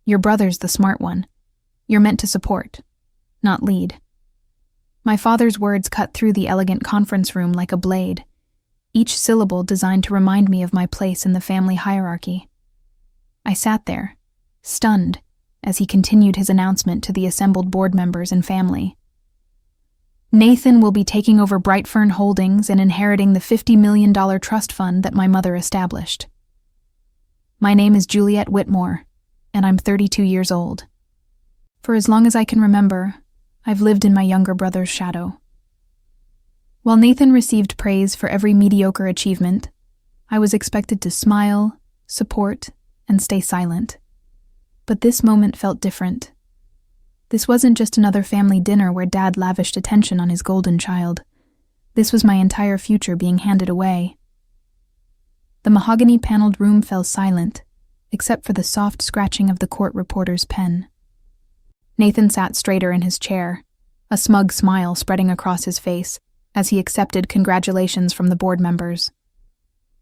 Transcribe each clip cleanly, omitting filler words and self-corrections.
Your brother's the smart one. You're meant to support, not lead." My father's words cut through the elegant conference room like a blade, each syllable designed to remind me of my place in the family hierarchy. I sat there, stunned, as he continued his announcement to the assembled board members and family. "Nathan will be taking over Brightfern Holdings and inheriting the $50 million trust fund that my mother established. My name is Juliet Whitmore, and I'm 32 years old. For as long as I can remember, I've lived in my younger brother's shadow." While Nathan received praise for every mediocre achievement, I was expected to smile, support, and stay silent. But this moment felt different. This wasn't just another family dinner where Dad lavished attention on his golden child. This was my entire future being handed away. The mahogany-paneled room fell silent, except for the soft scratching of the court reporter's pen. Nathan sat straighter in his chair, a smug smile spreading across his face as he accepted congratulations from the board members.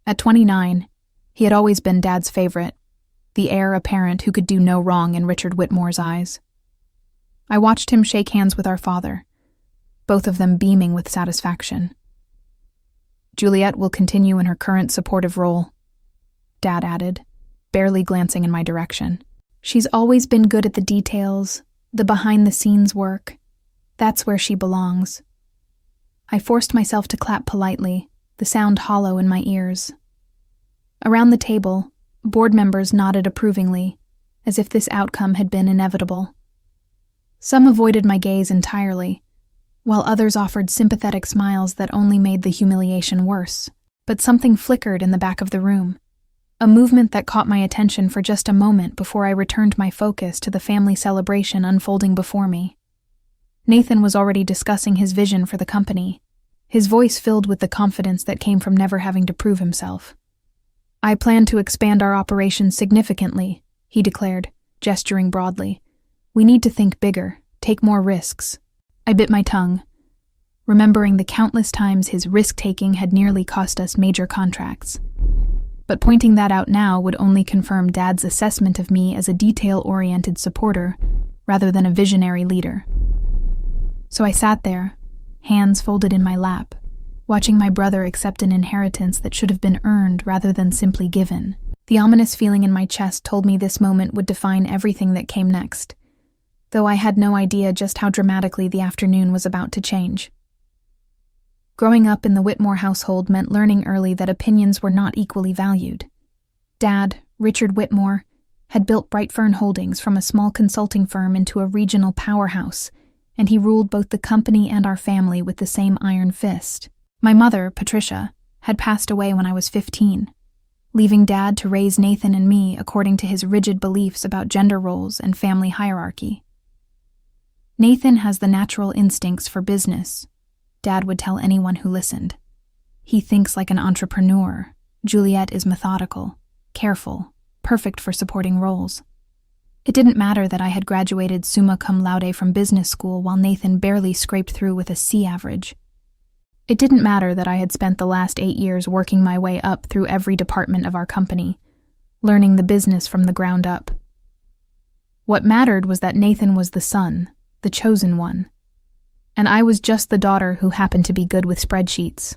At 29, he had always been Dad's favorite, the heir apparent who could do no wrong in Richard Whitmore's eyes. I watched him shake hands with our father, both of them beaming with satisfaction. "Juliet will continue in her current supportive role," Dad added, barely glancing in my direction. "She's always been good at the details, the behind-the-scenes work. That's where she belongs." I forced myself to clap politely, the sound hollow in my ears. Around the table, board members nodded approvingly, as if this outcome had been inevitable. Some avoided my gaze entirely, while others offered sympathetic smiles that only made the humiliation worse. But something flickered in the back of the room, a movement that caught my attention for just a moment before I returned my focus to the family celebration unfolding before me. Nathan was already discussing his vision for the company, his voice filled with the confidence that came from never having to prove himself. "I plan to expand our operations significantly," he declared, gesturing broadly. "We need to think bigger, take more risks." I bit my tongue, remembering the countless times his risk-taking had nearly cost us major contracts. But pointing that out now would only confirm Dad's assessment of me as a detail-oriented supporter rather than a visionary leader. So I sat there, hands folded in my lap, watching my brother accept an inheritance that should have been earned rather than simply given. The ominous feeling in my chest told me this moment would define everything that came next, though I had no idea just how dramatically the afternoon was about to change. Growing up in the Whitmore household meant learning early that opinions were not equally valued. Dad, Richard Whitmore, had built Brightfern Holdings from a small consulting firm into a regional powerhouse, and he ruled both the company and our family with the same iron fist. My mother, Patricia, had passed away when I was 15, leaving Dad to raise Nathan and me according to his rigid beliefs about gender roles and family hierarchy. "Nathan has the natural instincts for business," Dad would tell anyone who listened. "He thinks like an entrepreneur. Juliet is methodical, careful, perfect for supporting roles." It didn't matter that I had graduated summa cum laude from business school while Nathan barely scraped through with a C average. It didn't matter that I had spent the last 8 years working my way up through every department of our company, learning the business from the ground up. What mattered was that Nathan was the son, the chosen one, and I was just the daughter who happened to be good with spreadsheets.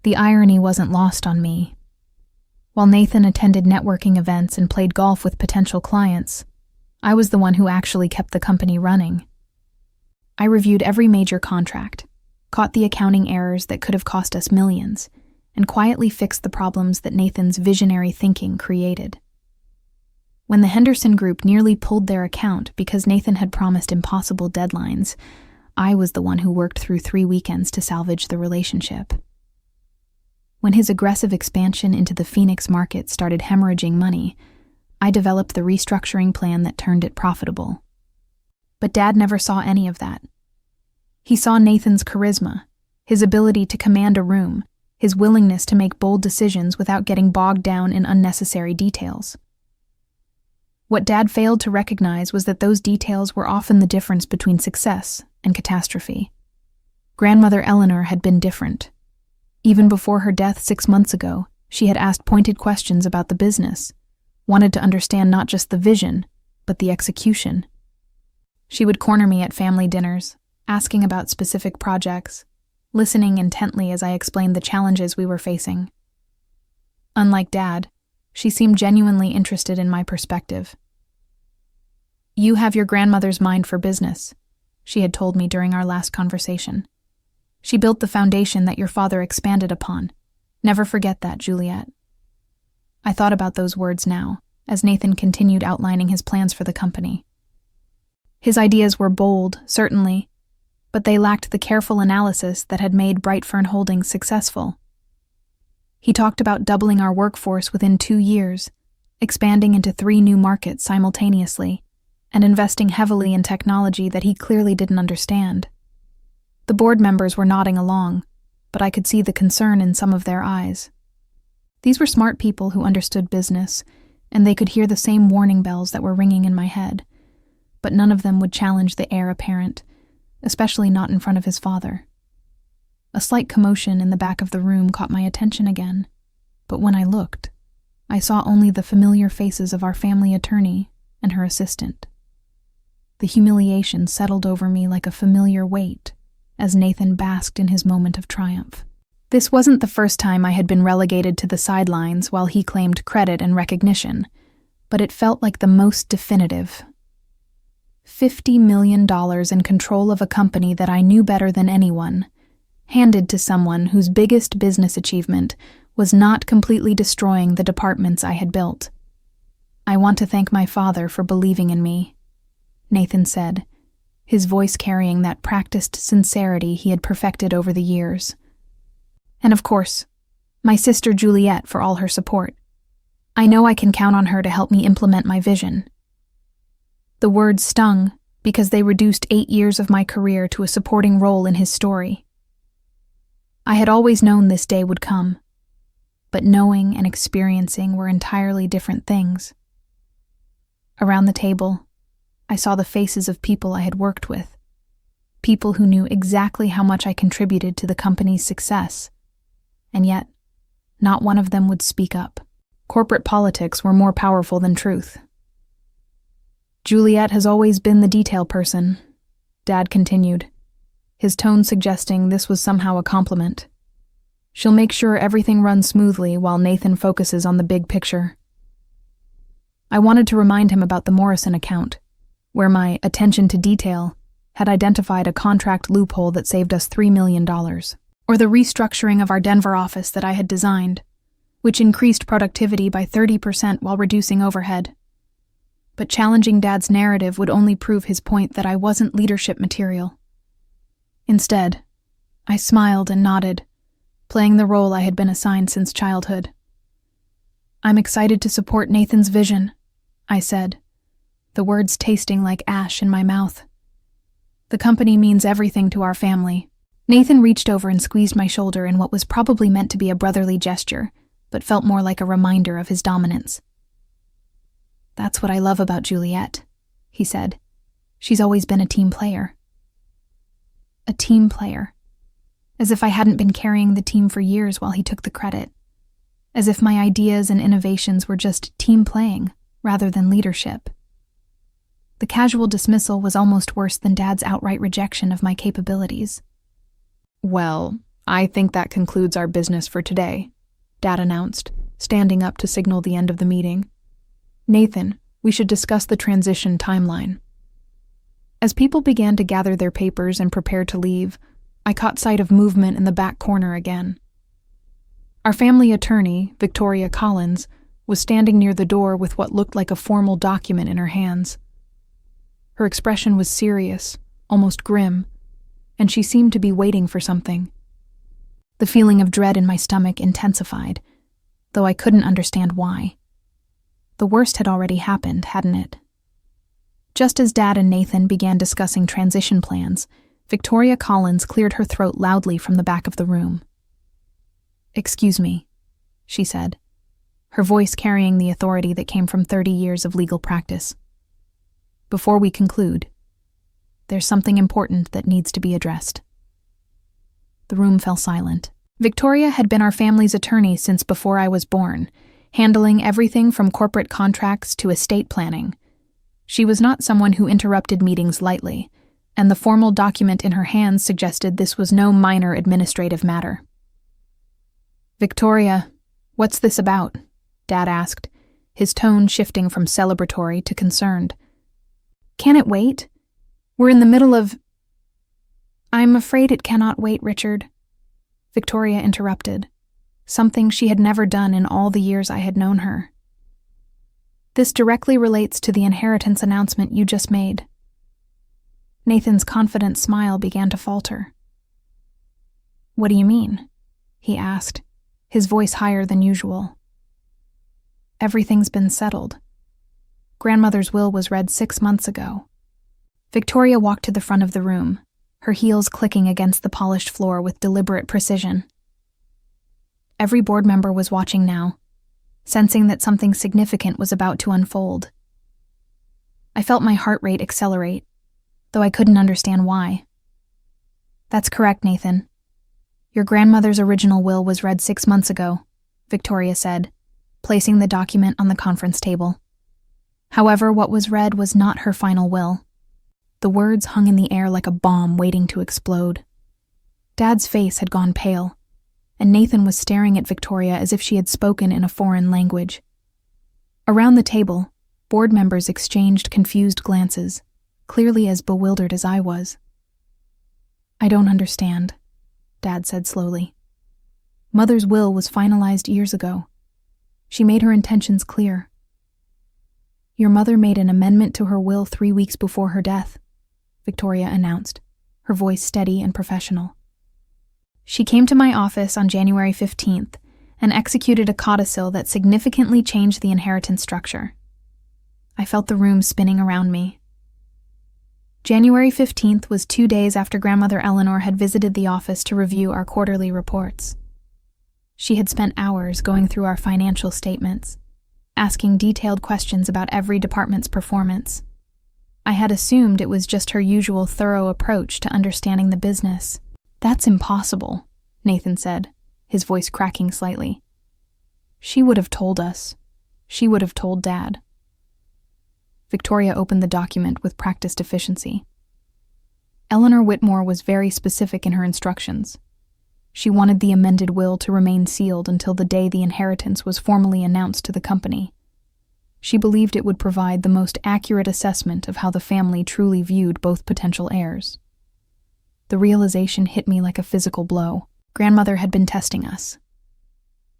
The irony wasn't lost on me. While Nathan attended networking events and played golf with potential clients, I was the one who actually kept the company running. I reviewed every major contract, caught the accounting errors that could have cost us millions, and quietly fixed the problems that Nathan's visionary thinking created. When the Henderson Group nearly pulled their account because Nathan had promised impossible deadlines, I was the one who worked through 3 weekends to salvage the relationship. When his aggressive expansion into the Phoenix market started hemorrhaging money, I developed the restructuring plan that turned it profitable. But Dad never saw any of that. He saw Nathan's charisma, his ability to command a room, his willingness to make bold decisions without getting bogged down in unnecessary details. What Dad failed to recognize was that those details were often the difference between success and catastrophe. Grandmother Eleanor had been different. Even before her death 6 months ago, she had asked pointed questions about the business, wanted to understand not just the vision, but the execution. She would corner me at family dinners, asking about specific projects, listening intently as I explained the challenges we were facing. Unlike Dad, she seemed genuinely interested in my perspective. "You have your grandmother's mind for business," she had told me during our last conversation. "She built the foundation that your father expanded upon. Never forget that, Juliet." I thought about those words now, as Nathan continued outlining his plans for the company. His ideas were bold, certainly, but they lacked the careful analysis that had made Brightfern Holdings successful. He talked about doubling our workforce within 2 years, expanding into 3 new markets simultaneously, and investing heavily in technology that he clearly didn't understand. The board members were nodding along, but I could see the concern in some of their eyes. These were smart people who understood business, and they could hear the same warning bells that were ringing in my head, but none of them would challenge the heir apparent, especially not in front of his father. A slight commotion in the back of the room caught my attention again, but when I looked, I saw only the familiar faces of our family attorney and her assistant. The humiliation settled over me like a familiar weight as Nathan basked in his moment of triumph. This wasn't the first time I had been relegated to the sidelines while he claimed credit and recognition, but it felt like the most definitive. $50 million in control of a company that I knew better than anyone, handed to someone whose biggest business achievement was not completely destroying the departments I had built. "I want to thank my father for believing in me," Nathan said, his voice carrying that practiced sincerity he had perfected over the years. "And of course, my sister Juliet for all her support. I know I can count on her to help me implement my vision." The words stung because they reduced 8 years of my career to a supporting role in his story. I had always known this day would come, but knowing and experiencing were entirely different things. Around the table, I saw the faces of people I had worked with, people who knew exactly how much I contributed to the company's success, and yet, not one of them would speak up. Corporate politics were more powerful than truth. "Juliet has always been the detail person," Dad continued, his tone suggesting this was somehow a compliment. "She'll make sure everything runs smoothly while Nathan focuses on the big picture." I wanted to remind him about the Morrison account, where my attention to detail had identified a contract loophole that saved us $3 million, or the restructuring of our Denver office that I had designed, which increased productivity by 30% while reducing overhead. But challenging Dad's narrative would only prove his point that I wasn't leadership material. Instead, I smiled and nodded, playing the role I had been assigned since childhood. "I'm excited to support Nathan's vision," I said, the words tasting like ash in my mouth. "The company means everything to our family." Nathan reached over and squeezed my shoulder in what was probably meant to be a brotherly gesture, but felt more like a reminder of his dominance. "That's what I love about Juliet," he said. "She's always been a team player." A team player. As if I hadn't been carrying the team for years while he took the credit. As if my ideas and innovations were just team playing, rather than leadership. The casual dismissal was almost worse than Dad's outright rejection of my capabilities. "Well, I think that concludes our business for today," Dad announced, standing up to signal the end of the meeting. "Nathan, we should discuss the transition timeline." As people began to gather their papers and prepare to leave, I caught sight of movement in the back corner again. Our family attorney, Victoria Collins, was standing near the door with what looked like a formal document in her hands. Her expression was serious, almost grim, and she seemed to be waiting for something. The feeling of dread in my stomach intensified, though I couldn't understand why. The worst had already happened, hadn't it? Just as Dad and Nathan began discussing transition plans, Victoria Collins cleared her throat loudly from the back of the room. "Excuse me," she said, her voice carrying the authority that came from 30 years of legal practice. "Before we conclude, there's something important that needs to be addressed." The room fell silent. Victoria had been our family's attorney since before I was born, handling everything from corporate contracts to estate planning. She was not someone who interrupted meetings lightly, and the formal document in her hands suggested this was no minor administrative matter. "Victoria, what's this about?" Dad asked, his tone shifting from celebratory to concerned. "Can it wait? We're in the middle of—" "I'm afraid it cannot wait, Richard," Victoria interrupted, something she had never done in all the years I had known her. "This directly relates to the inheritance announcement you just made." Nathan's confident smile began to falter. "What do you mean?" he asked, his voice higher than usual. "Everything's been settled. Grandmother's will was read 6 months ago." Victoria walked to the front of the room, her heels clicking against the polished floor with deliberate precision. Every board member was watching now, sensing that something significant was about to unfold. I felt my heart rate accelerate, though I couldn't understand why. "That's correct, Nathan. Your grandmother's original will was read 6 months ago," Victoria said, placing the document on the conference table. However, what was read was not her final will. The words hung in the air like a bomb waiting to explode. Dad's face had gone pale, and Nathan was staring at Victoria as if she had spoken in a foreign language. Around the table, board members exchanged confused glances, clearly as bewildered as I was. "I don't understand," Dad said slowly. "Mother's will was finalized years ago. She made her intentions clear. Your mother made an amendment to her will 3 weeks before her death," Victoria announced, her voice steady and professional. "She came to my office on January 15th and executed a codicil that significantly changed the inheritance structure." I felt the room spinning around me. January 15th was 2 days after Grandmother Eleanor had visited the office to review our quarterly reports. She had spent hours going through our financial statements, asking detailed questions about every department's performance. I had assumed it was just her usual thorough approach to understanding the business. "That's impossible," Nathan said, his voice cracking slightly. "She would have told us. She would have told Dad." Victoria opened the document with practiced efficiency. Eleanor Whitmore was very specific in her instructions. She wanted the amended will to remain sealed until the day the inheritance was formally announced to the company. She believed it would provide the most accurate assessment of how the family truly viewed both potential heirs. The realization hit me like a physical blow. Grandmother had been testing us.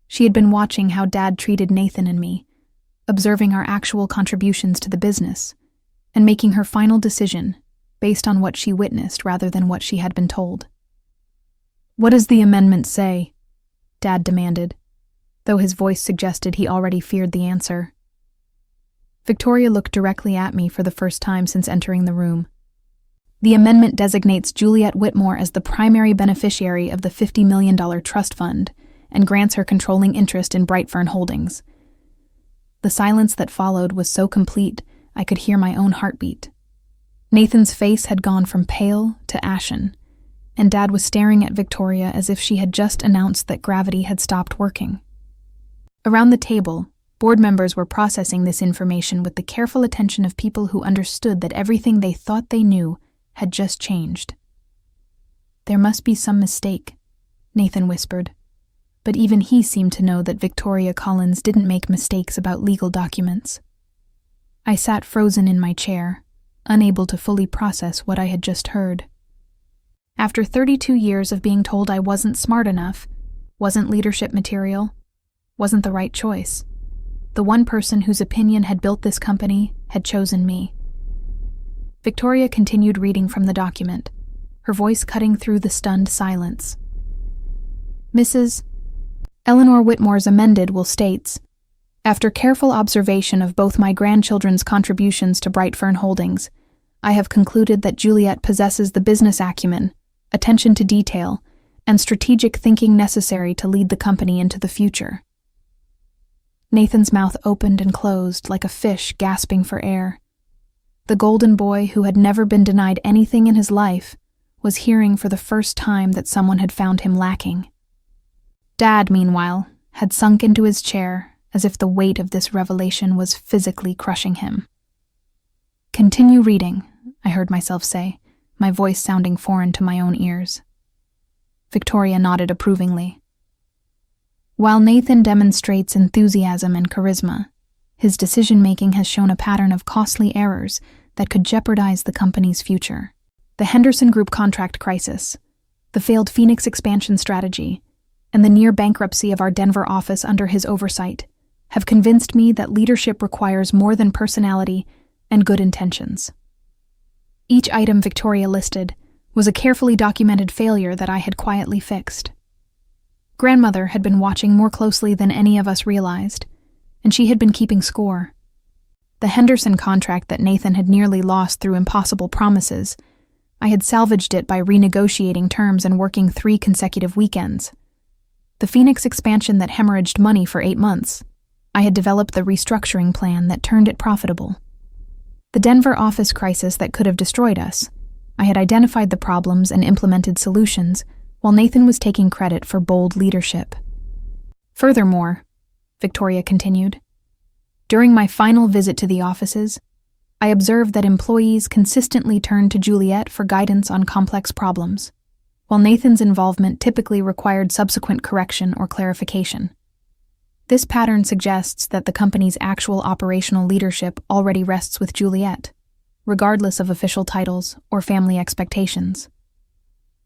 She had been watching how Dad treated Nathan and me, observing our actual contributions to the business, and making her final decision based on what she witnessed rather than what she had been told. "What does the amendment say?" Dad demanded, though his voice suggested he already feared the answer. Victoria looked directly at me for the first time since entering the room. "The amendment designates Juliet Whitmore as the primary beneficiary of the $50 million trust fund and grants her controlling interest in Brightfern Holdings." The silence that followed was so complete I could hear my own heartbeat. Nathan's face had gone from pale to ashen, and Dad was staring at Victoria as if she had just announced that gravity had stopped working. Around the table, board members were processing this information with the careful attention of people who understood that everything they thought they knew had just changed. "There must be some mistake," Nathan whispered, but even he seemed to know that Victoria Collins didn't make mistakes about legal documents. I sat frozen in my chair, unable to fully process what I had just heard. After 32 years of being told I wasn't smart enough, wasn't leadership material, wasn't the right choice, the one person whose opinion had built this company had chosen me. Victoria continued reading from the document, her voice cutting through the stunned silence. "Mrs. Eleanor Whitmore's amended will states, after careful observation of both my grandchildren's contributions to Brightfern Holdings, I have concluded that Juliet possesses the business acumen, attention to detail, and strategic thinking necessary to lead the company into the future." Nathan's mouth opened and closed like a fish gasping for air. The golden boy who had never been denied anything in his life was hearing for the first time that someone had found him lacking. Dad, meanwhile, had sunk into his chair as if the weight of this revelation was physically crushing him. Continue reading, I heard myself say, my voice sounding foreign to my own ears. Victoria nodded approvingly. While Nathan demonstrates enthusiasm and charisma, his decision-making has shown a pattern of costly errors that could jeopardize the company's future. The Henderson Group contract crisis, the failed Phoenix expansion strategy, and the near bankruptcy of our Denver office under his oversight have convinced me that leadership requires more than personality and good intentions. Each item Victoria listed was a carefully documented failure that I had quietly fixed. Grandmother had been watching more closely than any of us realized, and she had been keeping score. The Henderson contract that Nathan had nearly lost through impossible promises, I had salvaged it by renegotiating terms and working 3 consecutive weekends. The Phoenix expansion that hemorrhaged money for 8 months, I had developed the restructuring plan that turned it profitable. The Denver office crisis that could have destroyed us, I had identified the problems and implemented solutions, while Nathan was taking credit for bold leadership. Furthermore, Victoria continued, during my final visit to the offices, I observed that employees consistently turned to Juliet for guidance on complex problems, while Nathan's involvement typically required subsequent correction or clarification. This pattern suggests that the company's actual operational leadership already rests with Juliet, regardless of official titles or family expectations.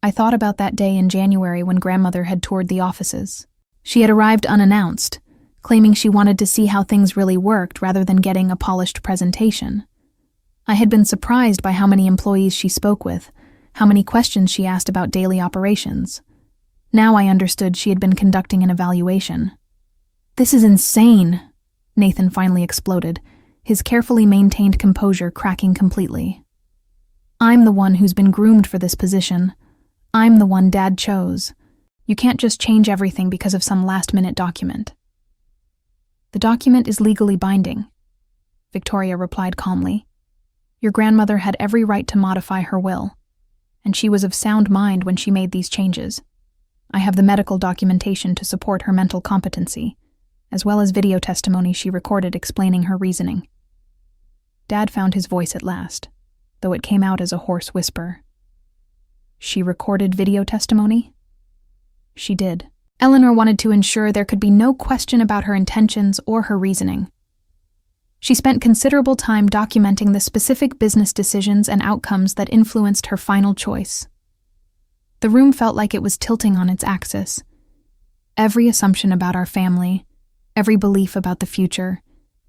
I thought about that day in January when Grandmother had toured the offices. She had arrived unannounced, claiming she wanted to see how things really worked rather than getting a polished presentation. I had been surprised by how many employees she spoke with, how many questions she asked about daily operations. Now I understood she had been conducting an evaluation. "This is insane," Nathan finally exploded, his carefully maintained composure cracking completely. "I'm the one who's been groomed for this position. I'm the one Dad chose. You can't just change everything because of some last-minute document." "The document is legally binding," Victoria replied calmly. "Your grandmother had every right to modify her will, and she was of sound mind when she made these changes. I have the medical documentation to support her mental competency, as well as video testimony she recorded explaining her reasoning." Dad found his voice at last, though it came out as a hoarse whisper. "She recorded video testimony?" "She did. Eleanor wanted to ensure there could be no question about her intentions or her reasoning. She spent considerable time documenting the specific business decisions and outcomes that influenced her final choice." The room felt like it was tilting on its axis. Every assumption about our family, every belief about the future,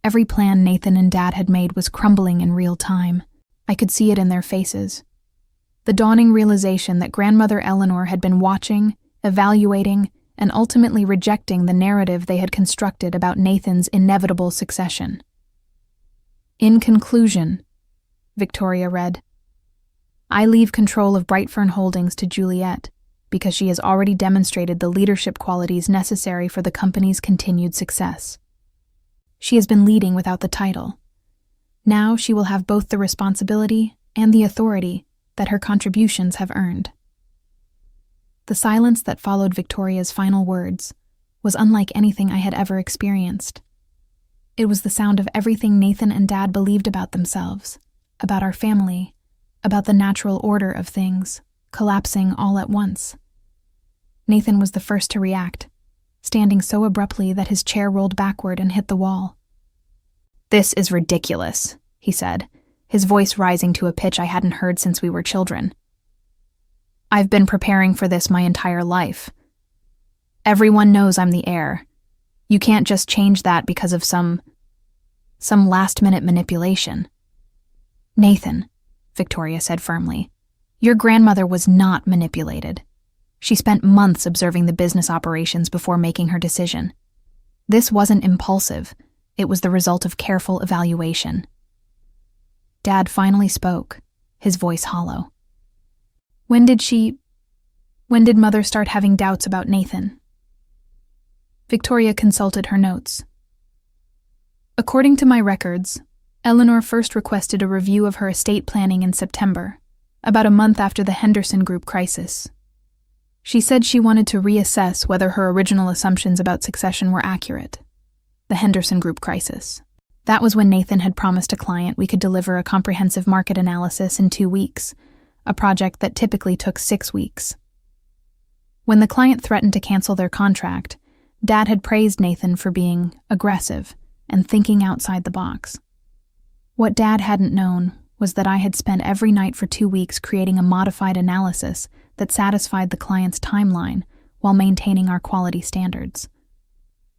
every plan Nathan and Dad had made was crumbling in real time. I could see it in their faces. The dawning realization that Grandmother Eleanor had been watching, evaluating, and ultimately rejecting the narrative they had constructed about Nathan's inevitable succession. "In conclusion," Victoria read, "I leave control of Brightfern Holdings to Juliet because she has already demonstrated the leadership qualities necessary for the company's continued success. She has been leading without the title. Now she will have both the responsibility and the authority that her contributions have earned." The silence that followed Victoria's final words was unlike anything I had ever experienced. It was the sound of everything Nathan and Dad believed about themselves, about our family, about the natural order of things, collapsing all at once. Nathan was the first to react, standing so abruptly that his chair rolled backward and hit the wall. "This is ridiculous," he said, his voice rising to a pitch I hadn't heard since we were children. "I've been preparing for this my entire life. Everyone knows I'm the heir. You can't just change that because of some last-minute manipulation." "Nathan," Victoria said firmly, "your grandmother was not manipulated. She spent months observing the business operations before making her decision. This wasn't impulsive. It was the result of careful evaluation." Dad finally spoke, his voice hollow. When did Mother start having doubts about Nathan?" Victoria consulted her notes. "According to my records, Eleanor first requested a review of her estate planning in September, about a month after the Henderson Group crisis. She said she wanted to reassess whether her original assumptions about succession were accurate. The Henderson Group crisis. That was when Nathan had promised a client we could deliver a comprehensive market analysis in 2 weeks, a project that typically took 6 weeks. When the client threatened to cancel their contract, Dad had praised Nathan for being aggressive and thinking outside the box. What Dad hadn't known was that I had spent every night for 2 weeks creating a modified analysis that satisfied the client's timeline while maintaining our quality standards.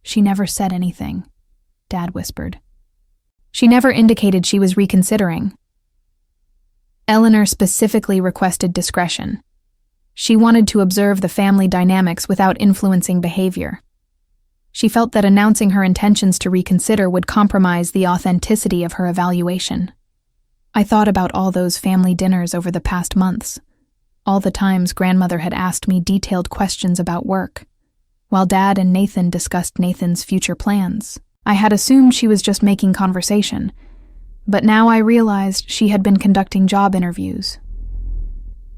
"She never said anything," Dad whispered. "She never indicated she was reconsidering." Eleanor specifically requested discretion. She wanted to observe the family dynamics without influencing behavior. She felt that announcing her intentions to reconsider would compromise the authenticity of her evaluation. I thought about all those family dinners over the past months, all the times Grandmother had asked me detailed questions about work, while Dad and Nathan discussed Nathan's future plans. I had assumed she was just making conversation, but now I realized she had been conducting job interviews.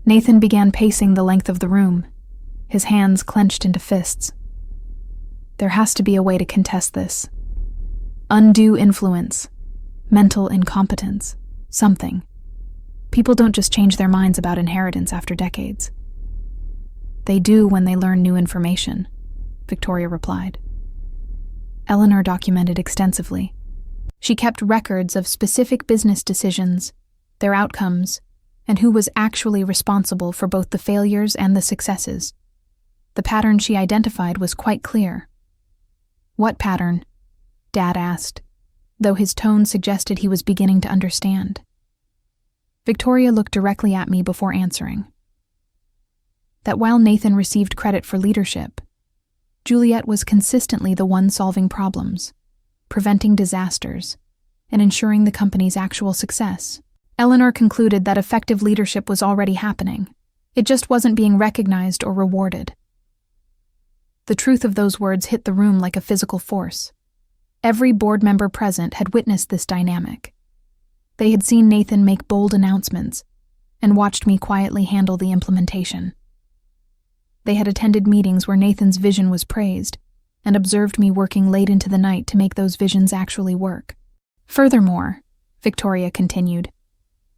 Nathan began pacing the length of the room, his hands clenched into fists. There has to be a way to contest this. Undue influence, mental incompetence, something. People don't just change their minds about inheritance after decades. "They do when they learn new information," Victoria replied. Eleanor documented extensively. She kept records of specific business decisions, their outcomes, and who was actually responsible for both the failures and the successes. The pattern she identified was quite clear. "What pattern?" Dad asked, though his tone suggested he was beginning to understand. Victoria looked directly at me before answering. That while Nathan received credit for leadership, Juliet was consistently the one solving problems, preventing disasters, and ensuring the company's actual success. Eleanor concluded that effective leadership was already happening. It just wasn't being recognized or rewarded. The truth of those words hit the room like a physical force. Every board member present had witnessed this dynamic. They had seen Nathan make bold announcements and watched me quietly handle the implementation. They had attended meetings where Nathan's vision was praised and observed me working late into the night to make those visions actually work. Furthermore, Victoria continued,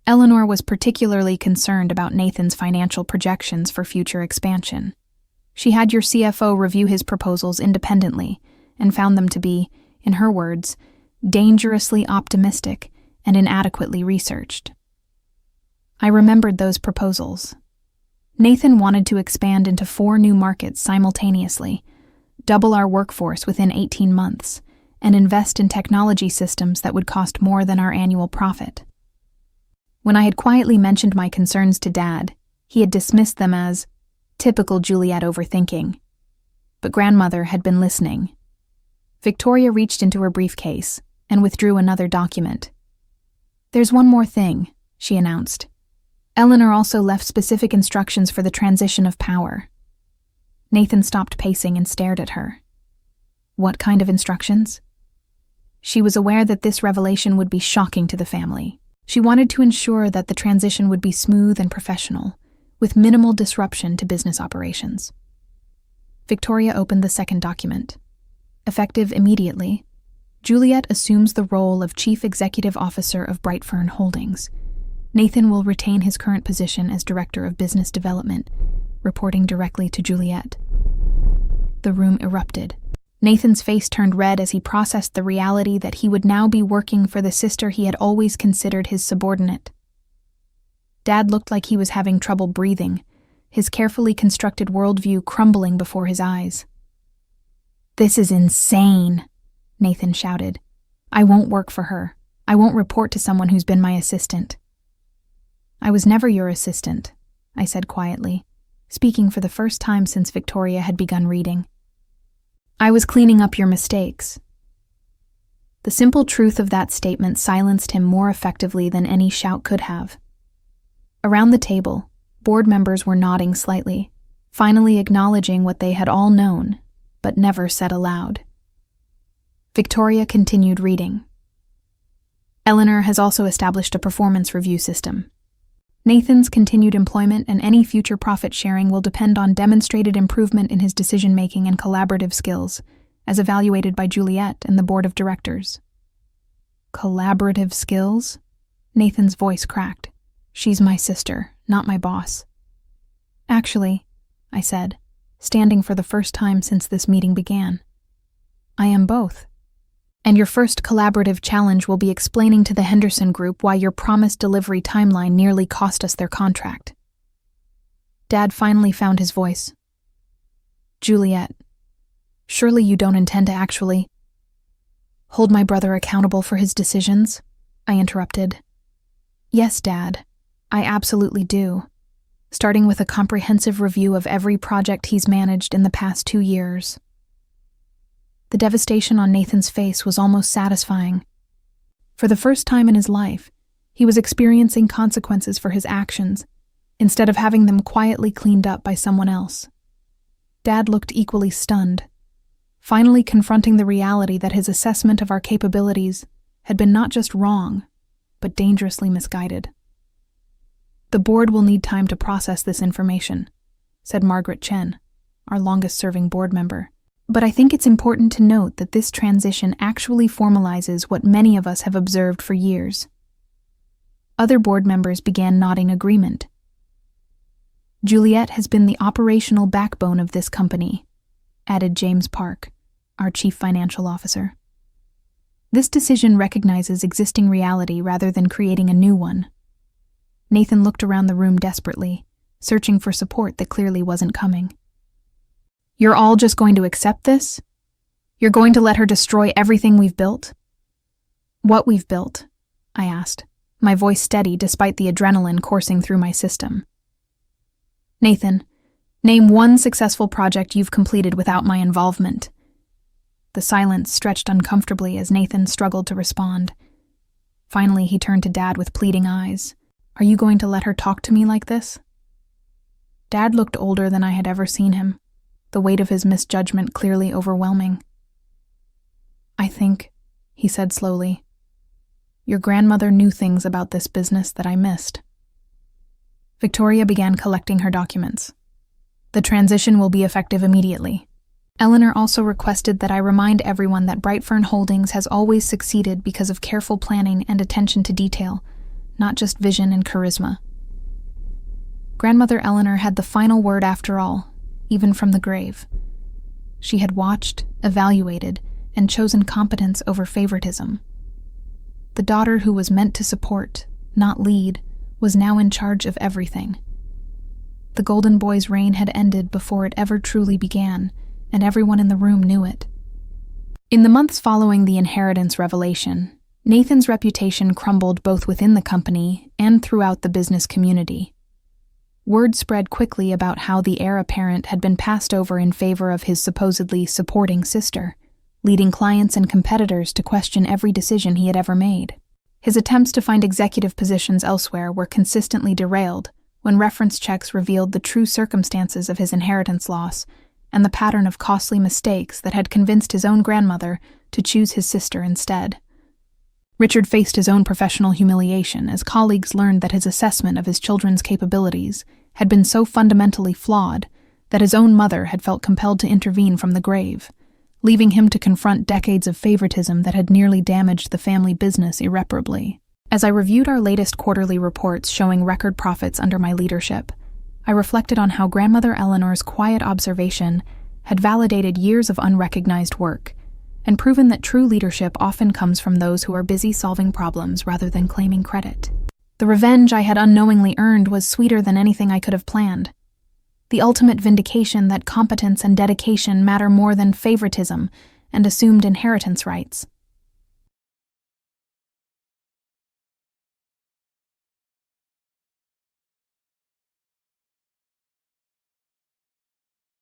Eleanor was particularly concerned about Nathan's financial projections for future expansion. She had your CFO review his proposals independently and found them to be, in her words, dangerously optimistic and inadequately researched. I remembered those proposals. Nathan wanted to expand into 4 new markets simultaneously, double our workforce within 18 months, and invest in technology systems that would cost more than our annual profit. When I had quietly mentioned my concerns to Dad, he had dismissed them as typical Juliet overthinking. But Grandmother had been listening. Victoria reached into her briefcase and withdrew another document. "There's one more thing," she announced. Eleanor also left specific instructions for the transition of power. Nathan stopped pacing and stared at her. What kind of instructions? She was aware that this revelation would be shocking to the family. She wanted to ensure that the transition would be smooth and professional, with minimal disruption to business operations. Victoria opened the second document. Effective immediately, Juliet assumes the role of Chief Executive Officer of Brightfern Holdings. Nathan will retain his current position as Director of Business Development, reporting directly to Juliet. The room erupted. Nathan's face turned red as he processed the reality that he would now be working for the sister he had always considered his subordinate. Dad looked like he was having trouble breathing, his carefully constructed worldview crumbling before his eyes. "This is insane," Nathan shouted. "I won't work for her. I won't report to someone who's been my assistant." "I was never your assistant," I said quietly, speaking for the first time since Victoria had begun reading. "I was cleaning up your mistakes." The simple truth of that statement silenced him more effectively than any shout could have. Around the table, board members were nodding slightly, finally acknowledging what they had all known, but never said aloud. Victoria continued reading. Eleanor has also established a performance review system. Nathan's continued employment and any future profit sharing will depend on demonstrated improvement in his decision-making and collaborative skills, as evaluated by Juliet and the board of directors. Collaborative skills? Nathan's voice cracked. She's my sister, not my boss. Actually, I said, standing for the first time since this meeting began, I am both. And your first collaborative challenge will be explaining to the Henderson Group why your promised delivery timeline nearly cost us their contract. Dad finally found his voice. Juliet, surely you don't intend to actually hold my brother accountable for his decisions? I interrupted. Yes, Dad, I absolutely do. Starting with a comprehensive review of every project he's managed in the past 2 years. The devastation on Nathan's face was almost satisfying. For the first time in his life, he was experiencing consequences for his actions, instead of having them quietly cleaned up by someone else. Dad looked equally stunned, finally confronting the reality that his assessment of our capabilities had been not just wrong, but dangerously misguided. The board will need time to process this information, said Margaret Chen, our longest-serving board member. But I think it's important to note that this transition actually formalizes what many of us have observed for years. Other board members began nodding agreement. Juliet has been the operational backbone of this company, added James Park, our chief financial officer. This decision recognizes existing reality rather than creating a new one. Nathan looked around the room desperately, searching for support that clearly wasn't coming. You're all just going to accept this? You're going to let her destroy everything we've built? What we've built? I asked, my voice steady despite the adrenaline coursing through my system. Nathan, name one successful project you've completed without my involvement. The silence stretched uncomfortably as Nathan struggled to respond. Finally, he turned to Dad with pleading eyes. Are you going to let her talk to me like this? Dad looked older than I had ever seen him, the weight of his misjudgment clearly overwhelming. I think, he said slowly, your grandmother knew things about this business that I missed. Victoria began collecting her documents. The transition will be effective immediately. Eleanor also requested that I remind everyone that Brightfern Holdings has always succeeded because of careful planning and attention to detail, not just vision and charisma. Grandmother Eleanor had the final word after all, even from the grave. She had watched, evaluated, and chosen competence over favoritism. The daughter who was meant to support, not lead, was now in charge of everything. The Golden Boy's reign had ended before it ever truly began, and everyone in the room knew it. In the months following the inheritance revelation, Nathan's reputation crumbled both within the company and throughout the business community. Word spread quickly about how the heir apparent had been passed over in favor of his supposedly supporting sister, leading clients and competitors to question every decision he had ever made. His attempts to find executive positions elsewhere were consistently derailed when reference checks revealed the true circumstances of his inheritance loss and the pattern of costly mistakes that had convinced his own grandmother to choose his sister instead. Richard faced his own professional humiliation as colleagues learned that his assessment of his children's capabilities had been so fundamentally flawed that his own mother had felt compelled to intervene from the grave, leaving him to confront decades of favoritism that had nearly damaged the family business irreparably. As I reviewed our latest quarterly reports showing record profits under my leadership, I reflected on how Grandmother Eleanor's quiet observation had validated years of unrecognized work and proven that true leadership often comes from those who are busy solving problems rather than claiming credit. The revenge I had unknowingly earned was sweeter than anything I could have planned. The ultimate vindication that competence and dedication matter more than favoritism and assumed inheritance rights.